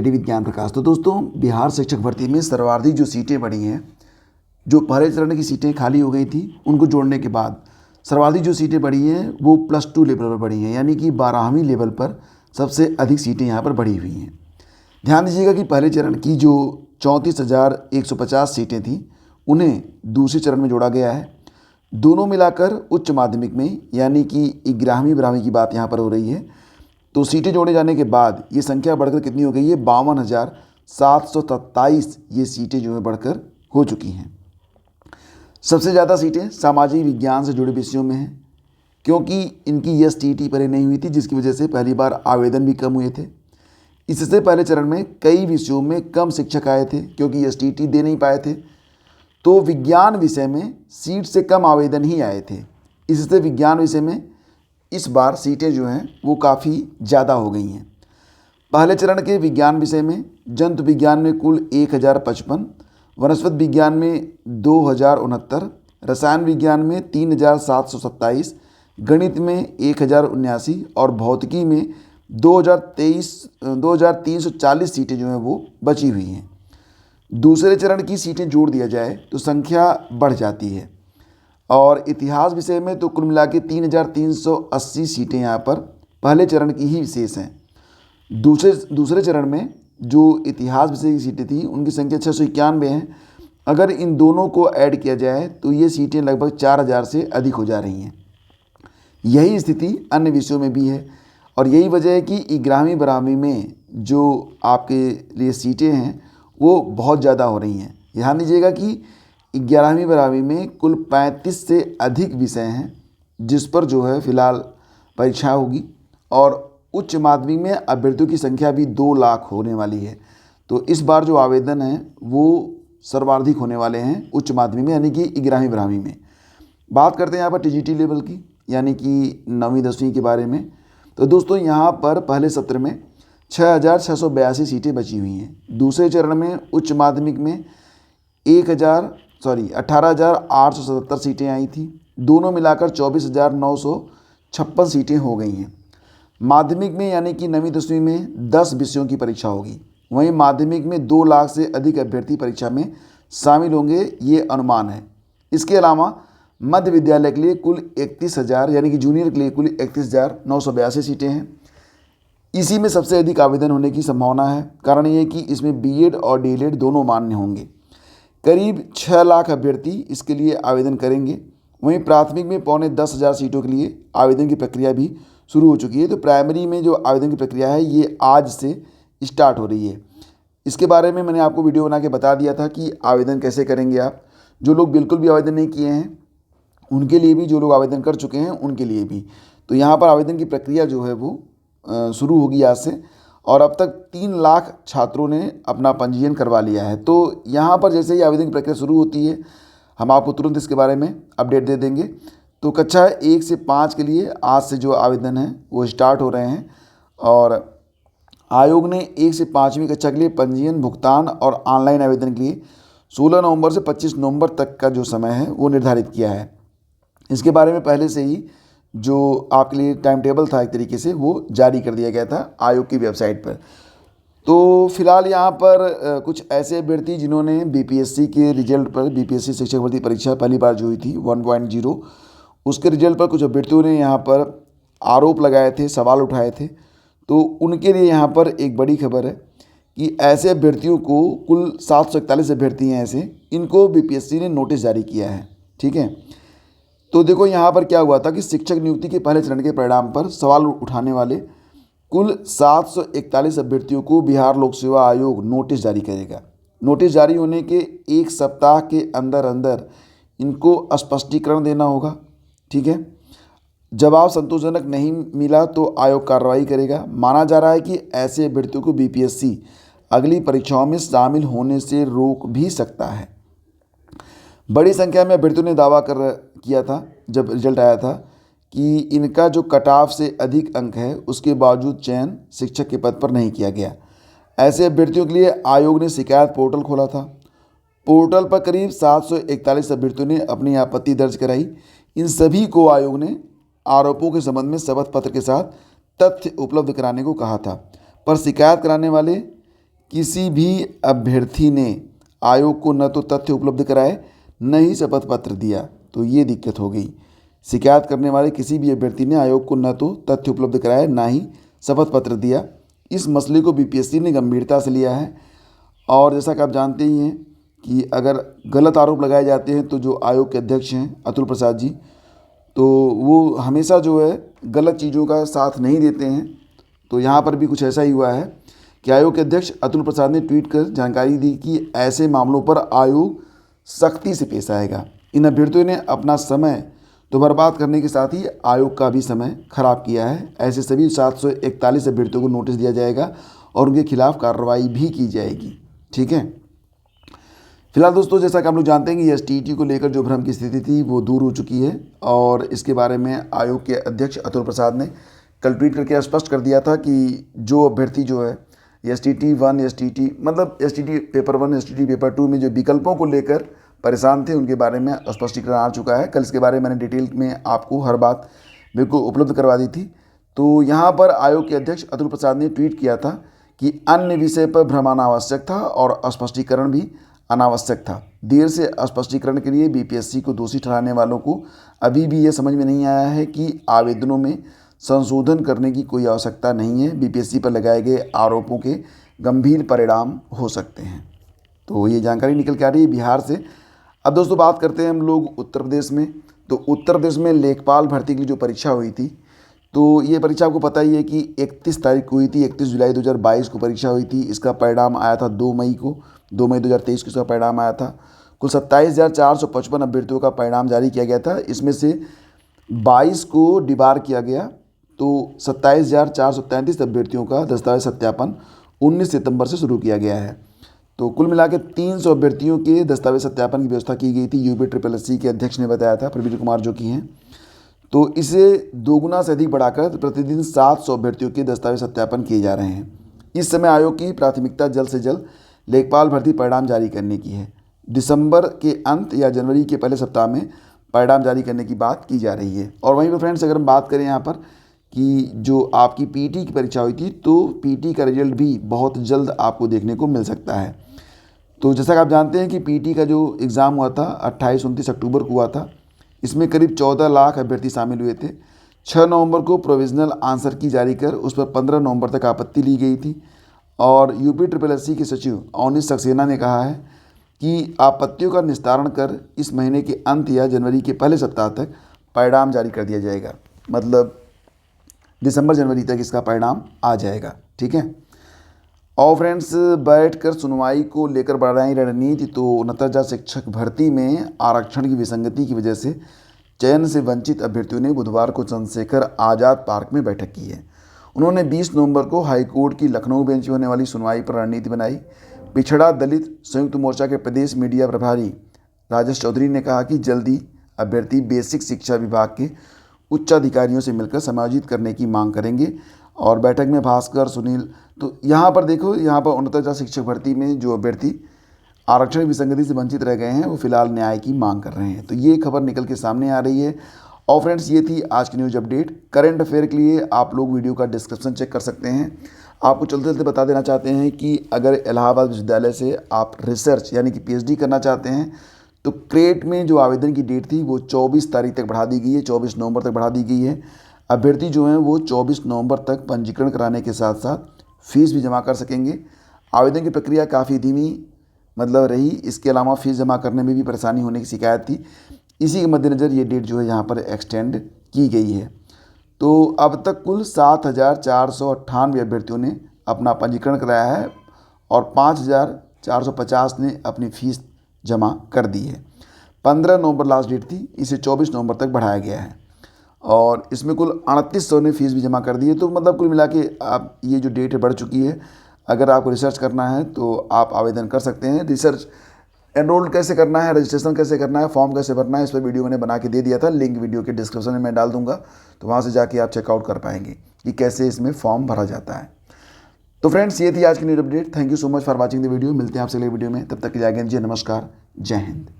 विज्ञान प्रकाश। तो दोस्तों, बिहार शिक्षक भर्ती में सर्वाधिक जो सीटें बढ़ी हैं, जो पहले चरण की सीटें खाली हो गई थी उनको जोड़ने के बाद सर्वाधिक जो सीटें बढ़ी हैं वो +2 लेवल पर बढ़ी हैं, यानी कि 12वीं लेवल पर सबसे अधिक सीटें यहाँ पर बढ़ी हुई हैं। ध्यान दीजिएगा कि पहले चरण की जो 34,150 सीटें थीं उन्हें दूसरे चरण में जोड़ा गया है। दोनों मिलाकर उच्च माध्यमिक में, यानी कि 11वीं 12वीं की बात यहाँ पर हो रही है, तो सीटें जोड़े जाने के बाद ये संख्या बढ़कर कितनी हो गई है? 52,727 ये सीटें जो है बढ़कर हो चुकी हैं। सबसे ज़्यादा सीटें सामाजिक विज्ञान से जुड़े विषयों में हैं, क्योंकि इनकी STT पहले नहीं हुई थी, जिसकी वजह से पहली बार आवेदन भी कम हुए थे। इससे पहले चरण में कई विषयों में कम शिक्षक आए थे, क्योंकि STT दे नहीं पाए थे, तो विज्ञान विषय में सीट से कम आवेदन ही आए थे। इससे विज्ञान विषय में इस बार सीटें जो हैं वो काफ़ी ज़्यादा हो गई हैं। पहले चरण के विज्ञान विषय में जंतु विज्ञान में कुल 1055, वनस्पति विज्ञान में 2069, रसायन विज्ञान में 3727, गणित में 1079 और भौतिकी में 2340 सीटें जो हैं वो बची हुई हैं। दूसरे चरण की सीटें जोड़ दिया जाए तो संख्या बढ़ जाती है, और इतिहास विषय में तो कुल मिला के 3380 सीटें यहाँ पर पहले चरण की ही विशेष हैं। दूसरे चरण में जो इतिहास विषय की सीटें थी उनकी संख्या 691 है। अगर इन दोनों को ऐड किया जाए तो ये सीटें लगभग 4000 से अधिक हो जा रही हैं। यही स्थिति अन्य विषयों में भी है, और यही वजह है कि 11वीं 12वीं में जो आपके लिए सीटें हैं वो बहुत ज़्यादा हो रही हैं। ध्यान दीजिएगा कि 11वीं 12वीं में कुल 35 से अधिक विषय हैं जिस पर जो है फ़िलहाल परीक्षा होगी, और उच्च माध्यमिक में अभ्यर्थियों की संख्या भी 2 लाख होने वाली है। तो इस बार जो आवेदन हैं वो सर्वाधिक होने वाले हैं उच्च माध्यमिक में, यानी कि 11वीं 12वीं में। बात करते हैं यहाँ पर TGT लेवल की, यानी कि 9वीं 10वीं के बारे में। तो दोस्तों, यहाँ पर पहले सत्र में 6682 सीटें बची हुई हैं। दूसरे चरण में उच्च माध्यमिक में 18,877 सीटें आई थी। दोनों मिलाकर 24,956 सीटें हो गई हैं। माध्यमिक में, यानी कि 9वीं 10वीं में 10 विषयों की परीक्षा होगी। वहीं माध्यमिक में 2 लाख से अधिक अभ्यर्थी परीक्षा में शामिल होंगे, ये अनुमान है। इसके अलावा मध्य विद्यालय के लिए कुल 31,000, यानी कि जूनियर के लिए कुल 31,982 सीटें हैं। इसी में सबसे अधिक आवेदन होने की संभावना है। कारण ये कि इसमें BEd और DLED दोनों मान्य होंगे। करीब 6 लाख अभ्यर्थी इसके लिए आवेदन करेंगे। वहीं प्राथमिक में 9,10,000 सीटों के लिए आवेदन की प्रक्रिया भी शुरू हो चुकी है। तो प्राइमरी में जो आवेदन की प्रक्रिया है ये आज से स्टार्ट हो रही है। इसके बारे में मैंने आपको वीडियो बना के बता दिया था कि आवेदन कैसे करेंगे आप। जो लोग बिल्कुल भी आवेदन नहीं किए हैं उनके लिए भी, जो लोग आवेदन कर चुके हैं उनके लिए भी। तो यहाँ पर आवेदन की प्रक्रिया जो है वो शुरू होगी आज से, और अब तक 3 लाख छात्रों ने अपना पंजीयन करवा लिया है। तो यहाँ पर जैसे ही आवेदन की प्रक्रिया शुरू होती है हम आपको तुरंत इसके बारे में अपडेट दे देंगे। तो कक्षा 1 से 5 के लिए आज से जो आवेदन है वो स्टार्ट हो रहे हैं, और आयोग ने 1 से 5वीं कक्षा के लिए पंजीयन, भुगतान और ऑनलाइन आवेदन के लिए 16 नवंबर से 25 नवंबर तक का जो समय है वो निर्धारित किया है। इसके बारे में पहले से ही जो आपके लिए टाइम टेबल था एक तरीके से वो जारी कर दिया गया था आयोग की वेबसाइट पर। तो फिलहाल यहाँ पर कुछ ऐसे अभ्यर्थी जिन्होंने BPSC के रिजल्ट पर, BPSC शिक्षक भर्ती परीक्षा पहली बार जो हुई थी 1.0, उसके रिजल्ट पर कुछ अभ्यर्थियों ने यहाँ पर आरोप लगाए थे, सवाल उठाए थे। तो उनके लिए यहाँ पर एक बड़ी खबर है कि ऐसे अभ्यर्थियों को, कुल 741 अभ्यर्थी हैं ऐसे, इनको BPSC ने नोटिस जारी किया है। ठीक है, तो देखो यहाँ पर क्या हुआ था कि शिक्षक नियुक्ति के पहले चरण के परिणाम पर सवाल उठाने वाले कुल 741 अभ्यर्थियों को बिहार लोक सेवा आयोग नोटिस जारी करेगा। नोटिस जारी होने के 1 सप्ताह के अंदर अंदर इनको स्पष्टीकरण देना होगा। ठीक है, जवाब संतोषजनक नहीं मिला तो आयोग कार्रवाई करेगा। माना जा रहा है कि ऐसे अभ्यर्थियों को BPSC अगली परीक्षाओं में शामिल होने से रोक भी सकता है। बड़ी संख्या में अभ्यर्थियों ने दावा किया था जब रिजल्ट आया था कि इनका जो कट ऑफ से अधिक अंक है उसके बावजूद चयन शिक्षक के पद पर नहीं किया गया। ऐसे अभ्यर्थियों के लिए आयोग ने शिकायत पोर्टल खोला था। पोर्टल पर करीब 741 अभ्यर्थियों ने अपनी आपत्ति दर्ज कराई। इन सभी को आयोग ने आरोपों के संबंध में शपथ पत्र के साथ तथ्य उपलब्ध कराने को कहा था, पर शिकायत कराने वाले किसी भी अभ्यर्थी ने आयोग को न तो तथ्य उपलब्ध कराए न ही शपथ पत्र दिया, तो ये दिक्कत हो गई। शिकायत करने वाले किसी भी अभ्यर्थी ने आयोग को न तो तथ्य उपलब्ध कराए न ही शपथ पत्र दिया। इस मसले को बीपीएससी ने गंभीरता से लिया है और जैसा कि आप जानते ही हैं कि अगर गलत आरोप लगाए जाते हैं तो जो आयोग के अध्यक्ष हैं अतुल प्रसाद जी, तो वो हमेशा जो है गलत चीज़ों का साथ नहीं देते हैं। तो यहाँ पर भी कुछ ऐसा ही हुआ है कि आयोग के अध्यक्ष अतुल प्रसाद ने ट्वीट कर जानकारी दी कि ऐसे मामलों पर आयोग सख्ती से पेश आएगा। इन अभ्यर्थियों ने अपना समय तो बर्बाद करने के साथ ही आयोग का भी समय खराब किया है। ऐसे सभी 741 अभ्यर्थियों को नोटिस दिया जाएगा और उनके खिलाफ कार्रवाई भी की जाएगी। ठीक है। फिलहाल दोस्तों, जैसा कि हम लोग जानते हैं कि एसटीईटी को लेकर जो भ्रम की स्थिति थी वो दूर हो चुकी है और इसके बारे में आयोग के अध्यक्ष अतुल प्रसाद ने कल ट्वीट करके स्पष्ट कर दिया था कि जो अभ्यर्थी जो है एसटीईटी 1, एसटीईटी मतलब एसटीईटी पेपर 1, एसटीईटी पेपर 2 में जो विकल्पों को लेकर परेशान थे उनके बारे में स्पष्टीकरण आ चुका है। कल इसके बारे में मैंने डिटेल में आपको हर बात बिल्कुल उपलब्ध करवा दी थी। तो यहाँ पर आयोग के अध्यक्ष अतुल प्रसाद ने ट्वीट किया था कि अन्य विषय पर भ्रम अनावश्यक था और स्पष्टीकरण भी अनावश्यक था। देर से स्पष्टीकरण के लिए बीपीएससी को दोषी ठहराने वालों को अभी भी ये समझ में नहीं आया है कि आवेदनों में संशोधन करने की कोई आवश्यकता नहीं है। बीपीएससी पर लगाए गए आरोपों के गंभीर परिणाम हो सकते हैं। तो ये जानकारी निकल के आ रही है बिहार से। अब दोस्तों बात करते हैं हम लोग उत्तर प्रदेश में। तो उत्तर प्रदेश में लेखपाल भर्ती की जो परीक्षा हुई थी, तो ये परीक्षा आपको पता ही है कि 31 तारीख को हुई थी। 31 जुलाई 2022 को परीक्षा हुई थी। इसका परिणाम आया था 2 मई को, 2 मई 2023 को इसका परिणाम आया था। कुल 27,455 अभ्यर्थियों का परिणाम जारी किया गया था। इसमें से 22 को डिबार किया गया, तो 27,433 अभ्यर्थियों का दस्तावेज सत्यापन 19 सितंबर से शुरू किया गया है। तो कुल मिलाकर 300 अभ्यर्थियों के दस्तावेज सत्यापन की व्यवस्था की गई थी। यूपीएससी के अध्यक्ष ने बताया था, प्रवीण कुमार जो कि हैं। तो इसे दोगुना से अधिक बढ़ाकर प्रतिदिन 700 अभ्यर्थियों के दस्तावेज सत्यापन किए जा रहे हैं। इस समय आयोग की प्राथमिकता जल्द से जल्द लेखपाल भर्ती परिणाम जारी करने की है। दिसंबर के अंत या जनवरी के पहले सप्ताह में परिणाम जारी करने की बात की जा रही है। और वहीं पर फ्रेंड्स, अगर हम बात करें यहाँ पर कि जो आपकी पीटी की परीक्षा हुई थी, तो पीटी का रिजल्ट भी बहुत जल्द आपको देखने को मिल सकता है। तो जैसा कि आप जानते हैं कि पीटी का जो एग्ज़ाम हुआ था 28-29 अक्टूबर को हुआ था। इसमें करीब 14 लाख अभ्यर्थी शामिल हुए थे। 6 नवंबर को प्रोविजनल आंसर की जारी कर उस पर 15 नवंबर तक आपत्ति ली गई थी। और यूपीएससी के सचिव अवनीश सक्सेना ने कहा है कि आपत्तियों का निस्तारण कर इस महीने के अंत या जनवरी के पहले सप्ताह तक परिणाम जारी कर दिया जाएगा। मतलब दिसंबर जनवरी तक इसका परिणाम आ जाएगा। ठीक है। और फ्रेंड्स, बैठकर सुनवाई को लेकर बढ़ाई रणनीति। तो 69,000 शिक्षक भर्ती में आरक्षण की विसंगति की वजह से चयन से वंचित अभ्यर्थियों ने बुधवार को चंद्रशेखर आज़ाद पार्क में बैठक की है। उन्होंने 20 नवंबर को हाईकोर्ट की लखनऊ बेंच में होने वाली सुनवाई पर रणनीति बनाई। पिछड़ा दलित संयुक्त मोर्चा के प्रदेश मीडिया प्रभारी राजेश चौधरी ने कहा कि जल्दी अभ्यर्थी बेसिक शिक्षा विभाग के उच्च अधिकारियों से मिलकर समायोजित करने की मांग करेंगे। और बैठक में भास्कर, सुनील, तो यहाँ पर देखो, यहाँ पर 69,000 शिक्षक भर्ती में जो अभ्यर्थी आरक्षण विसंगति से वंचित रह गए हैं वो फिलहाल न्याय की मांग कर रहे हैं। तो ये खबर निकल के सामने आ रही है। और फ्रेंड्स, ये थी आज की न्यूज़ अपडेट। करंट अफेयर के लिए आप लोग वीडियो का डिस्क्रिप्शन चेक कर सकते हैं। आपको चलते चलते बता देना चाहते हैं कि अगर इलाहाबाद विश्वविद्यालय से आप रिसर्च यानी कि पीएचडी करना चाहते हैं तो क्रेट में जो आवेदन की डेट थी वो 24 तारीख तक बढ़ा दी गई है, 24 नवंबर तक बढ़ा दी गई है। अभ्यर्थी जो हैं वो 24 नवंबर तक पंजीकरण कराने के साथ साथ फीस भी जमा कर सकेंगे। आवेदन की प्रक्रिया काफ़ी धीमी रही। इसके अलावा फ़ीस जमा करने में भी परेशानी होने की शिकायत थी। इसी के मद्देनज़र ये डेट जो है यहाँ पर एक्सटेंड की गई है। तो अब तक कुल 7,498 अभ्यर्थियों ने अपना पंजीकरण कराया है और 5,450 ने अपनी फ़ीस जमा कर दी है। 15 नवंबर लास्ट डेट थी, इसे 24 नवंबर तक बढ़ाया गया है और इसमें कुल 3800 ने फीस भी जमा कर दी है। तो कुल मिला के आप ये जो डेट है बढ़ चुकी है। अगर आपको रिसर्च करना है तो आप आवेदन कर सकते हैं। रिसर्च एनरोल कैसे करना है, रजिस्ट्रेशन कैसे करना है, फॉर्म कैसे भरना है, इस पर वीडियो मैंने बना के दे दिया था। लिंक वीडियो के डिस्क्रिप्शन में मैं डाल दूंगा, तो वहाँ से जाके आप चेकआउट कर पाएंगे कि कैसे इसमें फॉर्म भरा जाता है। तो फ्रेंड्स, ये थी आज की news update. Thank you so much for watching the video. मिलते हैं आपसे अगले वीडियो में, तब तक के लिए जय हिंद, नमस्कार, जय हिंद।